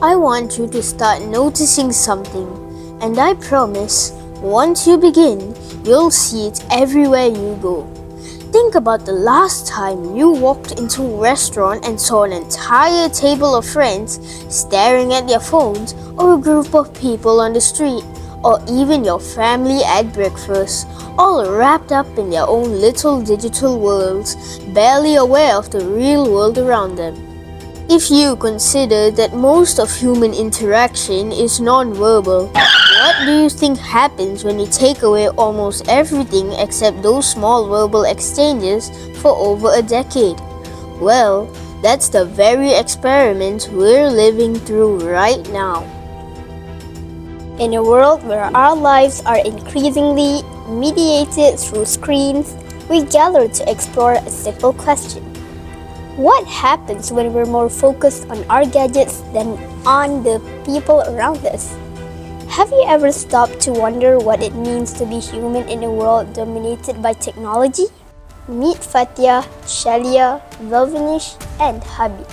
I want you to start noticing something, and I promise, once you begin, you'll see it everywhere you go. Think about the last time you walked into a restaurant and saw an entire table of friends staring at their phones, or a group of people on the street, or even your family at breakfast, all wrapped up in their own little digital worlds, barely aware of the real world around them. If you consider that most of human interaction is non-verbal, what do you think happens when you take away almost everything except those small verbal exchanges for over a decade? Well, that's the very experiment we're living through right now. In a world where our lives are increasingly mediated through screens, we gather to explore a simple question. What happens when we're more focused on our gadgets than on the people around us? Have you ever stopped to wonder what it means to be human in a world dominated by technology? Meet Fatia, Shalia, Velvinish, and Habi.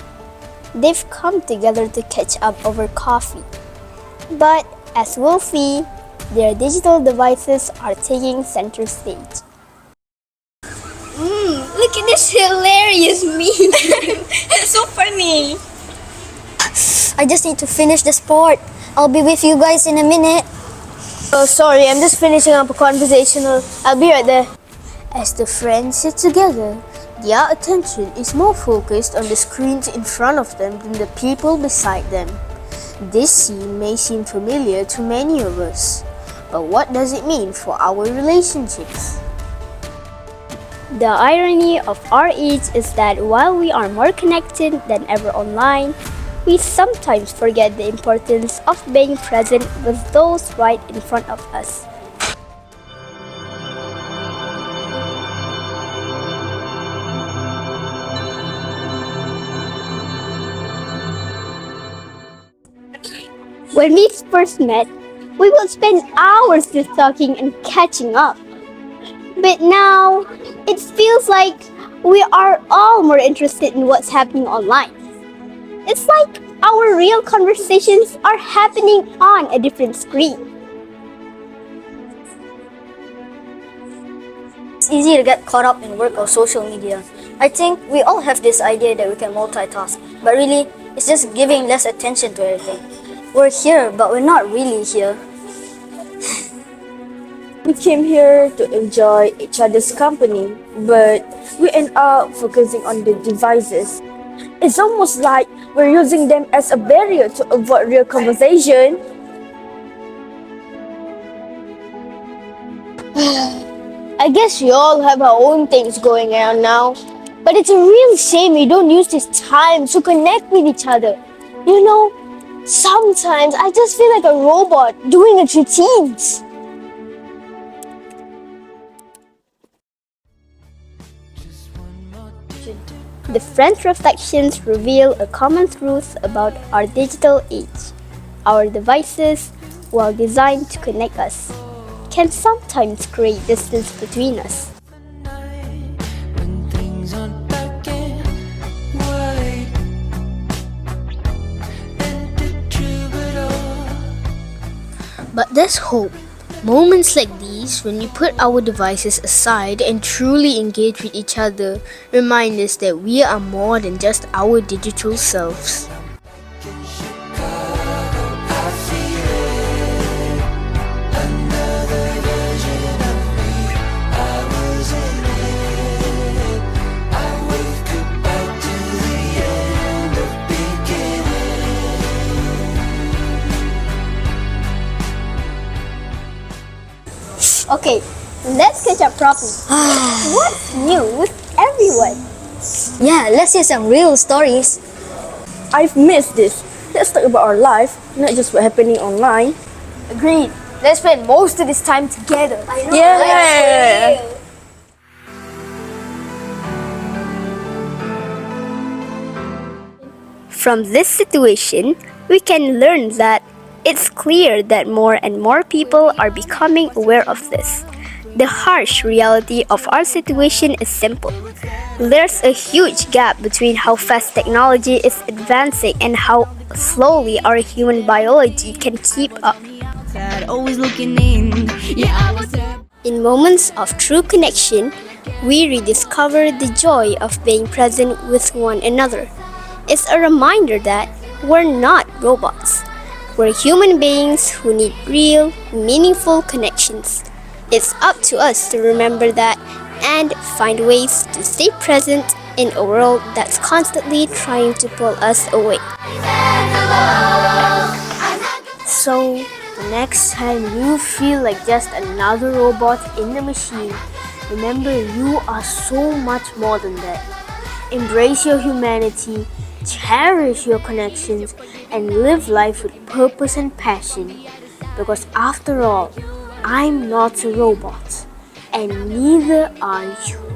They've come together to catch up over coffee. But as we'll see, their digital devices are taking center stage. Look at this hilarious meme. It's so funny. I just need to finish the sport. I'll be with you guys in a minute. Oh, sorry, I'm just finishing up a conversational. I'll be right there. As the friends sit together, their attention is more focused on the screens in front of them than the people beside them. This scene may seem familiar to many of us, but what does it mean for our relationships? The irony of our age is that while we are more connected than ever online, we sometimes forget the importance of being present with those right in front of us. When we first met, we would spend hours just talking and catching up. But now, it feels like we are all more interested in what's happening online. It's like our real conversations are happening on a different screen. It's easy to get caught up in work or social media. I think we all have this idea that we can multitask, but really, it's just giving less attention to everything. We're here, but we're not really here. We came here to enjoy each other's company, but we end up focusing on the devices. It's almost like we're using them as a barrier to avoid real conversation. I guess we all have our own things going on now, but it's a real shame we don't use this time to connect with each other. You know, sometimes I just feel like a robot doing its routines. The Friends' reflections reveal a common truth about our digital age. Our devices, while designed to connect us, can sometimes create distance between us. But there's hope. Moments like these, when we put our devices aside and truly engage with each other, remind us that we are more than just our digital selves. Okay, let's catch up properly. What's new with everyone? Yeah, let's hear some real stories. I've missed this. Let's talk about our life, not just what's happening online. Agreed. Let's spend most of this time together. Yeah. From this situation, we can learn that it's clear that more and more people are becoming aware of this. The harsh reality of our situation is simple. There's a huge gap between how fast technology is advancing and how slowly our human biology can keep up. Always looking in. Yeah, I was In moments of true connection, we rediscover the joy of being present with one another. It's a reminder that we're not robots. We're human beings who need real, meaningful connections. It's up to us to remember that and find ways to stay present in a world that's constantly trying to pull us away. So, the next time you feel like just another robot in the machine, remember you are so much more than that. Embrace your humanity, cherish your connections, and live life with purpose and passion. Because after all, I'm not a robot, and neither are you.